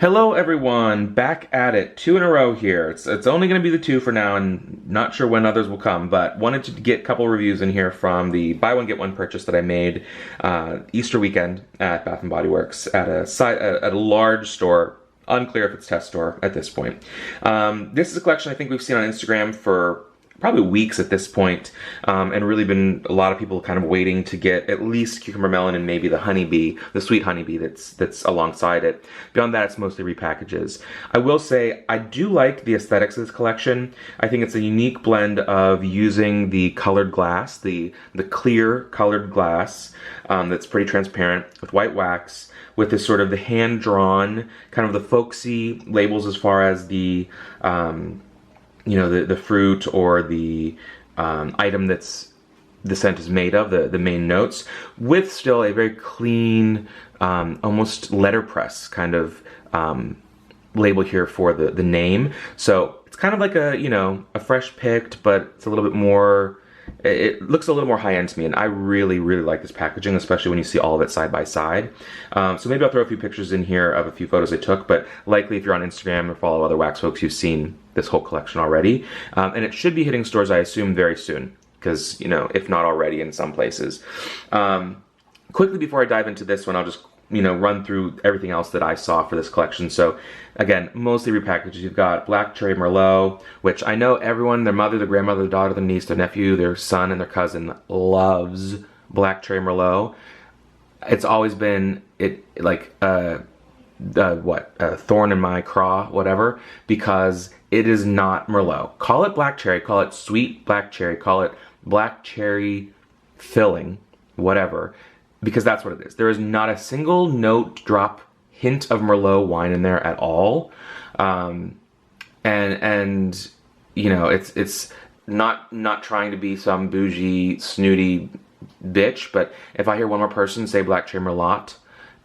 Hello everyone, back at it, 2 in a row here. It's only going to be the 2 for now and not sure when others will come, but wanted to get a couple reviews in here from the buy one get one purchase that I made Easter weekend at Bath & Body Works at a large store. Unclear if it's test store at this point. This is a collection I think we've seen on Instagram for probably weeks at this point, and really been a lot of people kind of waiting to get at least cucumber melon and maybe the honeybee, the sweet honeybee that's alongside it. Beyond that, it's mostly repackages. I will say I do like the aesthetics of this collection. I think it's a unique blend of using the colored glass, the clear colored glass that's pretty transparent with white wax, with this sort of the hand-drawn, kind of the folksy labels as far as the the fruit or the item that's the scent is made of, the main notes, with still a very clean, almost letterpress kind of label here for the name. So it's kind of like a fresh picked, but it's a little bit more, it looks a little more high-end to me, and I really, really like this packaging, especially when you see all of it side by side. So maybe I'll throw a few pictures in here of a few photos I took, but likely if you're on Instagram or follow other wax folks, you've seen this whole collection already. And it should be hitting stores, I assume, very soon, because, if not already in some places. Quickly before I dive into this one, I'll just run through everything else that I saw for this collection. So again, mostly repackages. You've got Black Cherry Merlot, which I know everyone, their mother, their grandmother, their daughter, their niece, their nephew, their son, and their cousin loves Black Cherry Merlot. It's always been like a thorn in my craw, whatever, because it is not Merlot. Call it black cherry, call it sweet black cherry, call it black cherry filling, whatever, because that's what it is. There is not a single note, drop, hint of Merlot wine in there at all. It's not trying to be some bougie, snooty bitch, but if I hear one more person say Black Cherry Merlot,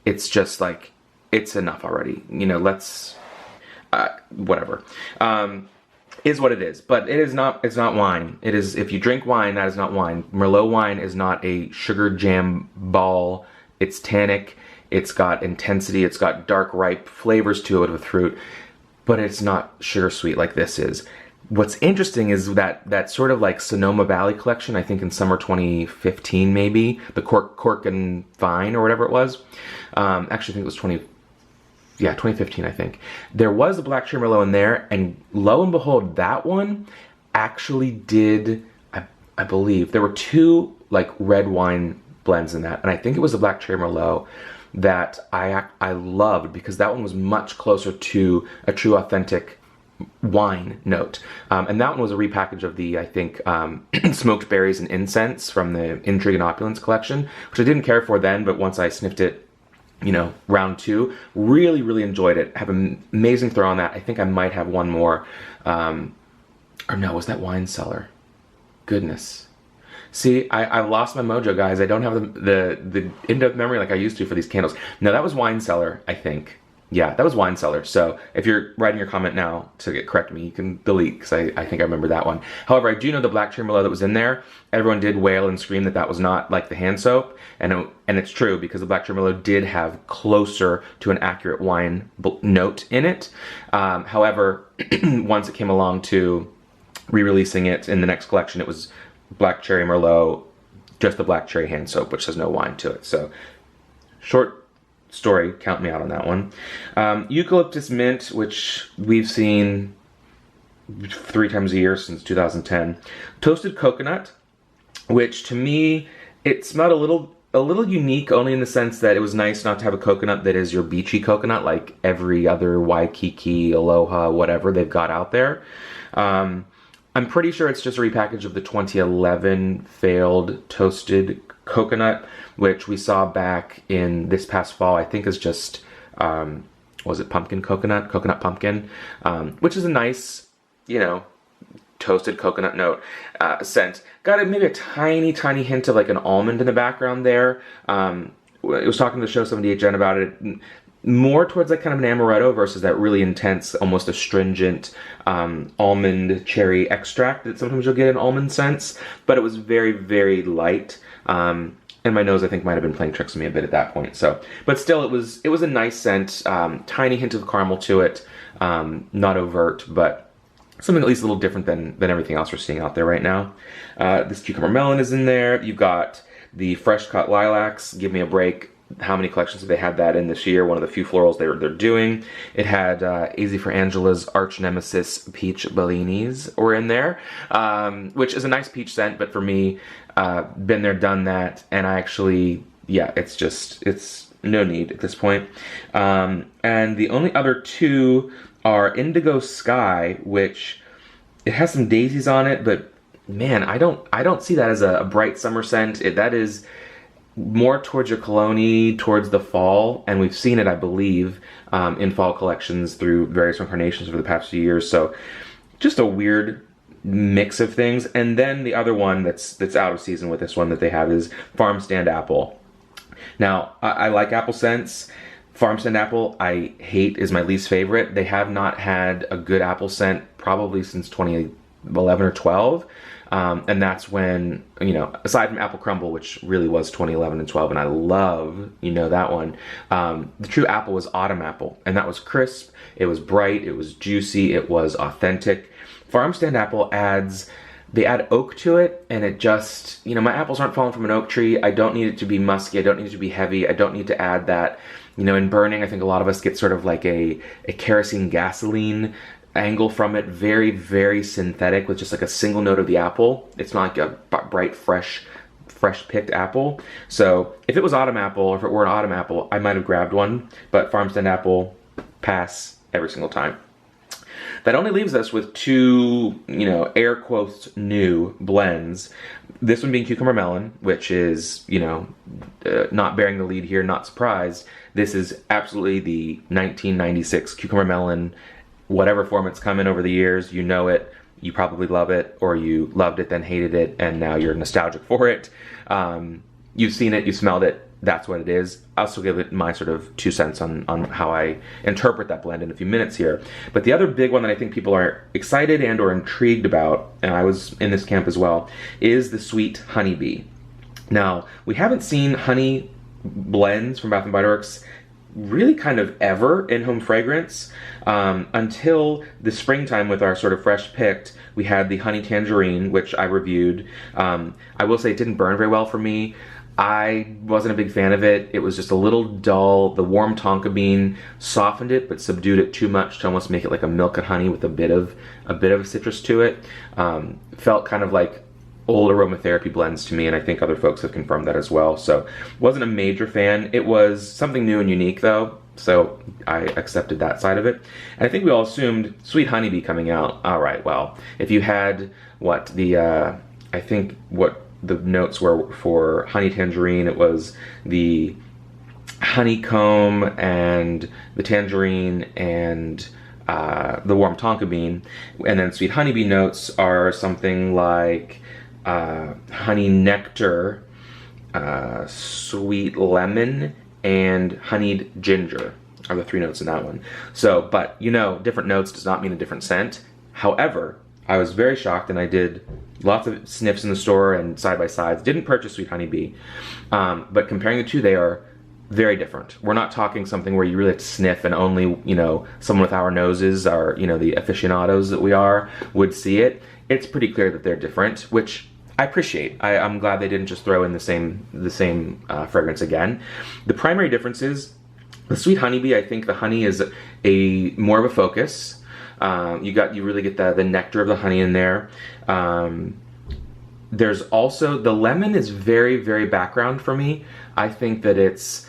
it's just like, it's enough already. Whatever. Is what it is, but it's not wine. It is, if you drink wine, that is not wine. Merlot wine is not a sugar jam ball. It's tannic, it's got intensity, it's got dark, ripe flavors to it with fruit, but it's not sugar sweet like this is. What's interesting is that sort of like Sonoma Valley collection, I think in summer 2015 maybe, the Cork and Vine or whatever it was. Actually, I think it was 2015, I think. There was a Black Cherry Merlot in there, and lo and behold, that one actually did, I believe, there were 2 like red wine blends in that, and I think it was the Black Cherry Merlot that I loved, because that one was much closer to a true authentic wine note. And that one was a repackage of the, I think, smoked berries and incense from the Intrigue and Opulence collection, which I didn't care for then, but once I sniffed it, round 2, really, really enjoyed it. Have an amazing throw on that. I think I might have one more. Or no, was that Wine Cellar? Goodness. See, I've lost my mojo, guys. I don't have the in-depth memory like I used to for these candles. No, that was Wine Cellar, I think. Yeah, that was Wine Cellar. So if you're writing your comment now to correct me, you can delete, because I think I remember that one. However, I do know the Black Cherry Merlot that was in there. Everyone did wail and scream that was not like the hand soap. And it's true, because the Black Cherry Merlot did have closer to an accurate wine note in it. However, once it came along to re-releasing it in the next collection, it was Black Cherry Merlot, just the black cherry hand soap, which has no wine to it. So, short story, count me out on that one. Eucalyptus Mint, which we've seen 3 times a year since 2010. Toasted Coconut, which to me, it smelled a little unique, only in the sense that it was nice not to have a coconut that is your beachy coconut like every other Waikiki, Aloha, whatever they've got out there. I'm pretty sure it's just a repackage of the 2011 failed Toasted Coconut, which we saw back in this past fall. I think is just, was it pumpkin coconut? Coconut pumpkin, which is a nice, toasted coconut note, scent. Got maybe a tiny, tiny hint of like an almond in the background there. I was talking to the show 78 Jen about it. More towards like kind of an amaretto versus that really intense, almost astringent almond cherry extract that sometimes you'll get in almond scents. But it was very, very light. And my nose, I think, might have been playing tricks on me a bit at that point. So, but still, it was a nice scent, tiny hint of caramel to it, not overt, but something at least a little different than everything else we're seeing out there right now. This cucumber melon is in there. You've got the fresh cut lilacs. Give me a break. How many collections have they had that in this year? One of the few florals they're doing. It had AZ for Angela's arch nemesis peach bellinis were in there, which is a nice peach scent, but for me, been there, done that, and I actually, yeah, it's no need at this point. And the only other two are Indigo Sky, which it has some daisies on it, but man, I don't see that as a bright summer scent. That is more towards your cologne, towards the fall, and we've seen it, I believe, in fall collections through various incarnations over the past few years. So just a weird mix of things. And then the other one that's out of season with this one that they have is Farm Stand Apple. Now, I like apple scents. Farm Stand Apple, I hate, is my least favorite. They have not had a good apple scent probably since 2011 or 12. And that's when, you know, aside from Apple Crumble, which really was 2011 and 12, and I love, you know, that one, the true apple was Autumn Apple, and that was crisp, it was bright, it was juicy, it was authentic. Farm Stand Apple they add oak to it, and it just, you know, my apples aren't falling from an oak tree. I don't need it to be musky, I don't need it to be heavy, I don't need to add that, you know, in burning, I think a lot of us get sort of like a kerosene gasoline angle from it, very, very synthetic with just like a single note of the apple. It's not like a bright, fresh picked apple. So if it was Autumn Apple, or if it were an Autumn Apple, I might have grabbed one, but Farm Stand Apple, pass every single time. That only leaves us with two, you know, air quotes, new blends. This one being Cucumber Melon, which is, you know, not bearing the lead here, not surprised. This is absolutely the 1996 Cucumber Melon, whatever form it's come in over the years. You know it, you probably love it, or you loved it, then hated it, and now you're nostalgic for it. You've seen it, you smelled it, that's what it is. I'll still give it my sort of 2 cents on how I interpret that blend in a few minutes here. But the other big one that I think people are excited and or intrigued about, and I was in this camp as well, is the Sweet Honeybee. Now, we haven't seen honey blends from Bath & Body Works really kind of ever in home fragrance until the springtime with our sort of fresh picked. We had the Honey Tangerine, which I reviewed. I will say it didn't burn very well for me. I wasn't a big fan of it. It was just a little dull. The warm tonka bean softened it, but subdued it too much to almost make it like a milk and honey with a bit of citrus to it. Felt kind of like old aromatherapy blends to me, and I think other folks have confirmed that as well. So wasn't a major fan. It was something new and unique though, so I accepted that side of it. And I think we all assumed Sweet Honeybee coming out. All right, well, if you had I think what the notes were for Honey Tangerine, it was the honeycomb and the tangerine and the warm tonka bean, and then Sweet Honeybee notes are something like honey nectar, sweet lemon, and honeyed ginger are the 3 notes in that one. So, but you know, different notes does not mean a different scent. However, I was very shocked, and I did lots of sniffs in the store and side-by-sides. Didn't purchase Sweet Honeybee, but comparing the two, they are very different. We're not talking something where you really have to sniff and only, you know, someone with our noses, or, you know, the aficionados that we are, would see it. It's pretty clear that they're different, which I appreciate. I'm glad they didn't just throw in the same fragrance again. The primary difference is the Sweet Honeybee. I think the honey is more of a focus. You really get the nectar of the honey in there. There's also, the lemon is very, very background for me. I think that it's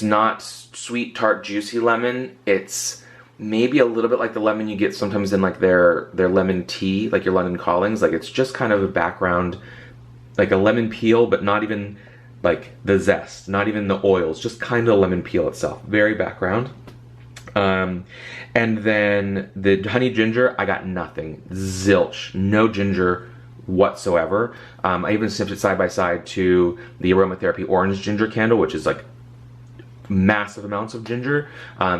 not sweet, tart, juicy lemon. It's maybe a little bit like the lemon you get sometimes in like their lemon tea, like your London Callings. Like, it's just kind of a background, like a lemon peel, but not even like the zest, not even the oils, just kind of lemon peel itself. Very background. And then the honey ginger, I got nothing. Zilch. No ginger whatsoever. I even sniffed it side by side to the aromatherapy orange ginger candle, which is like massive amounts of ginger,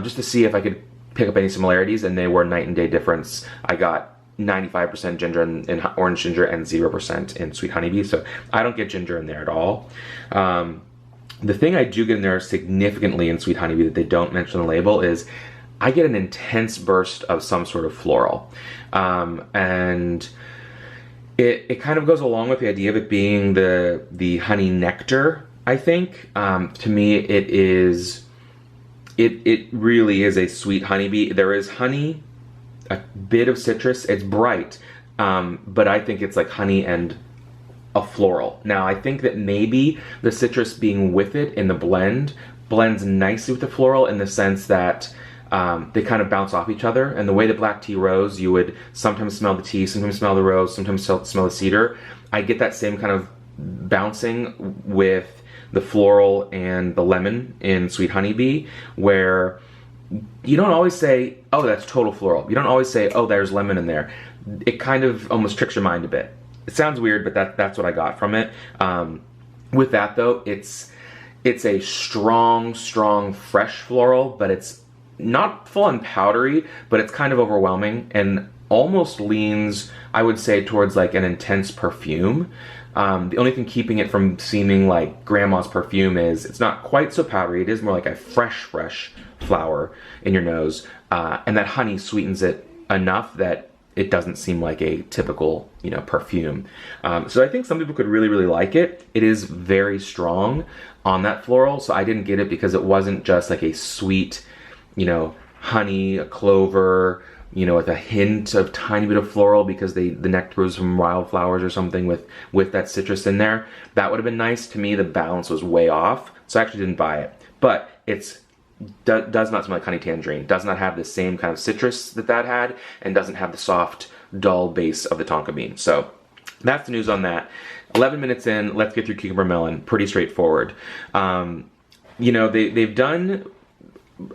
just to see if I could pick up any similarities, and they were night and day difference. I got 95% ginger in orange ginger and 0% in sweet honeybee. So I don't get ginger in there at all. The thing I do get in there significantly in sweet honeybee that they don't mention on the label is I get an intense burst of some sort of floral. And it kind of goes along with the idea of it being the honey nectar, I think. To me, it really is a sweet honeybee. There is honey, a bit of citrus. It's bright, but I think it's like honey and a floral. Now, I think that maybe the citrus being with it in the blend blends nicely with the floral in the sense that they kind of bounce off each other. And the way the black tea rose, you would sometimes smell the tea, sometimes smell the rose, sometimes smell the cedar. I get that same kind of bouncing with the floral and the lemon in sweet honeybee, where you don't always say, oh, that's total floral. You don't always say, oh, there's lemon in there. It kind of almost tricks your mind a bit. It sounds weird, but that's what I got from it. With that though, it's a strong, fresh floral, but it's not full on powdery, but it's kind of overwhelming and almost leans, I would say, towards like an intense perfume. The only thing keeping it from seeming like grandma's perfume is it's not quite so powdery. It is more like a fresh flower in your nose, and that honey sweetens it enough that it doesn't seem like a typical, perfume. So I think some people could really like it. It is very strong on that floral, so I didn't get it because it wasn't just like a sweet, honey, a clover, with a hint of tiny bit of floral because the nectar was from wildflowers or something with that citrus in there. That would have been nice. To me, the balance was way off, so I actually didn't buy it. But does not smell like honey tangerine, does not have the same kind of citrus that had, and doesn't have the soft, dull base of the tonka bean. So that's the news on that. 11 minutes in, let's get through cucumber melon. Pretty straightforward. They've done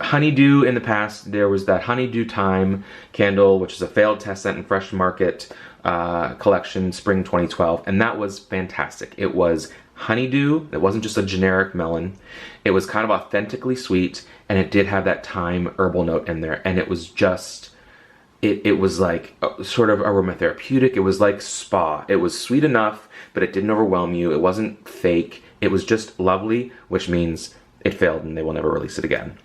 honeydew in the past. There was that honeydew time candle, which is a failed test scent and fresh market collection, spring 2012, and that was fantastic. It was honeydew. It wasn't just a generic melon. It was kind of authentically sweet, and it did have that thyme herbal note in there, and it was just, it was like sort of aromatherapeutic. It was like spa. It was sweet enough, but it didn't overwhelm you. It wasn't fake. It was just lovely, which means it failed and they will never release it again.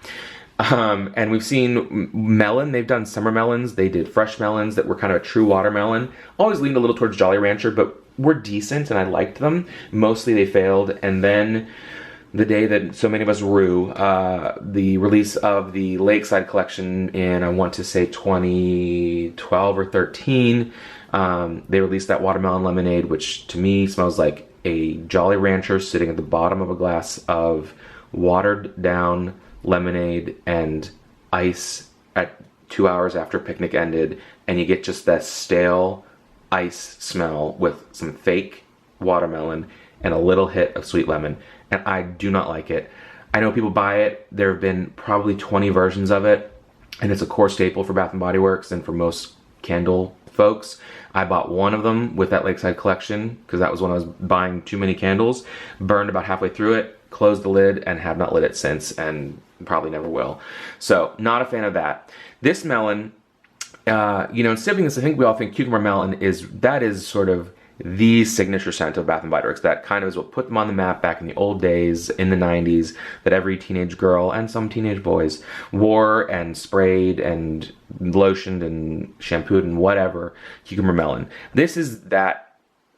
And we've seen melon. They've done summer melons. They did fresh melons that were kind of a true watermelon. Always leaned a little towards Jolly Rancher, but were decent and I liked them. Mostly they failed. And then the day that so many of us rue, the release of the Lakeside collection in, I want to say 2012 or 13, they released that watermelon lemonade, which to me smells like a Jolly Rancher sitting at the bottom of a glass of watered down lemonade and ice at 2 hours after picnic ended, and you get just that stale ice smell with some fake watermelon and a little hit of sweet lemon, and I do not like it. I know people buy it. There have been probably 20 versions of it, and it's a core staple for Bath & Body Works and for most candle folks. I bought one of them with that Lakeside collection because that was when I was buying too many candles, burned about halfway through it, closed the lid, and have not lit it since, and probably never will. So, not a fan of that. This melon, instead of this, I think we all think cucumber melon is sort of the signature scent of Bath & Body Works. That kind of is what put them on the map back in the old days, in the 90s, that every teenage girl and some teenage boys wore and sprayed and lotioned and shampooed and whatever, cucumber melon. This is that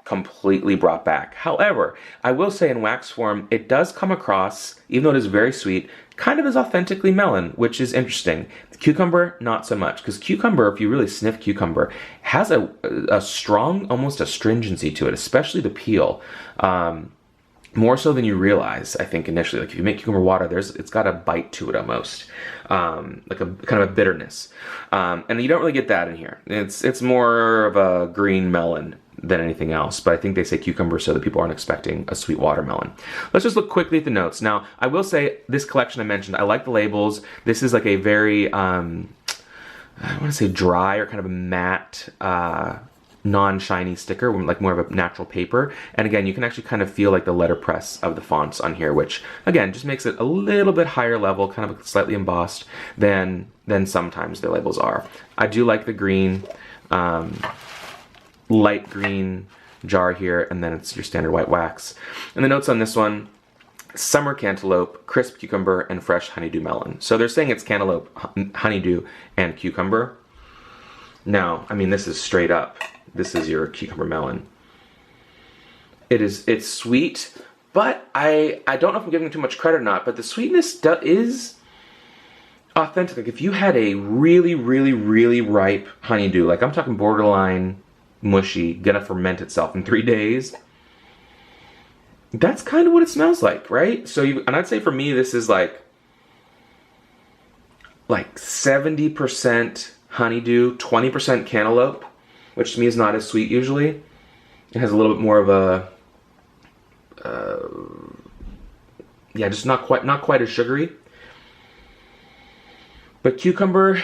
completely brought back. However, I will say in wax form, it does come across, even though it is very sweet, kind of as authentically melon, which is interesting. Cucumber, not so much, because cucumber, if you really sniff cucumber, has a strong, almost astringency to it, especially the peel. More so than you realize, I think, initially. Like if you make cucumber water, it's got a bite to it almost, like a kind of a bitterness, and you don't really get that in here. It's more of a green melon than anything else, but I think they say cucumber so that people aren't expecting a sweet watermelon. Let's just look quickly at the notes. Now, I will say this collection I mentioned, I like the labels. This is like a very, I want to say dry or kind of a matte, non-shiny sticker, like more of a natural paper. And again, you can actually kind of feel like the letterpress of the fonts on here, which again, just makes it a little bit higher level, kind of slightly embossed than sometimes their labels are. I do like the green. light green jar here, and then it's your standard white wax. And the notes on this one: summer cantaloupe, crisp cucumber, and fresh honeydew melon. So they're saying it's cantaloupe, honeydew, and cucumber. Now, I mean, this is straight up. This is your cucumber melon. It's sweet, but I don't know if I'm giving too much credit or not, but the sweetness is authentic. Like if you had a really, really, really ripe honeydew, like I'm talking borderline mushy, gonna ferment itself in 3 days, that's kind of what it smells like, right? So and I'd say for me, this is like 70% honeydew, 20% cantaloupe, which to me is not as sweet usually. It has a little bit more of a, yeah, just not quite as sugary. But cucumber,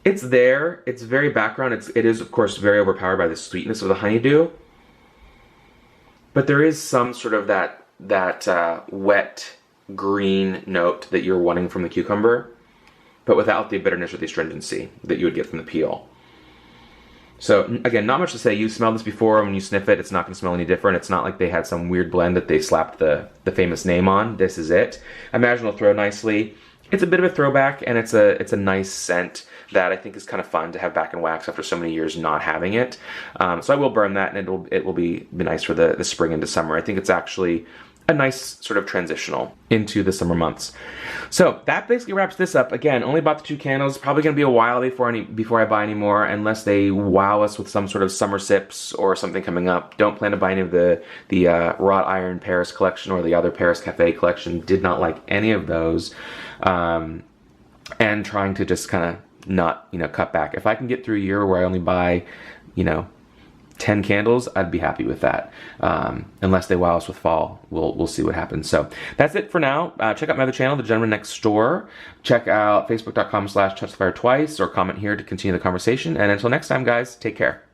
it's there. It's very background. It is of course very overpowered by the sweetness of the honeydew. But there is some sort of that wet green note that you're wanting from the cucumber, but without the bitterness or the astringency that you would get from the peel. So again, not much to say. You smelled this before, and when you sniff it, it's not going to smell any different. It's not like they had some weird blend that they slapped the famous name on. This is it. I imagine it'll throw nicely. It's a bit of a throwback, and it's a nice scent that I think is kind of fun to have back in wax after so many years not having it. So I will burn that, and it will be nice for the spring into summer. I think it's actually a nice sort of transitional into the summer months. So that basically wraps this up. Again, only bought the 2 candles. Probably going to be a while before I buy any more, unless they wow us with some sort of summer sips or something coming up. Don't plan to buy any of the wrought iron Paris collection or the other Paris Cafe collection. Did not like any of those. And trying to just kind of not, cut back. If I can get through a year where I only buy, 10 candles, I'd be happy with that. Unless they wow us with fall, we'll see what happens. So that's it for now. Check out my other channel, The Gentleman Next Door. Check out facebook.com/TouchTheFireTwice or comment here to continue the conversation. And until next time, guys, take care.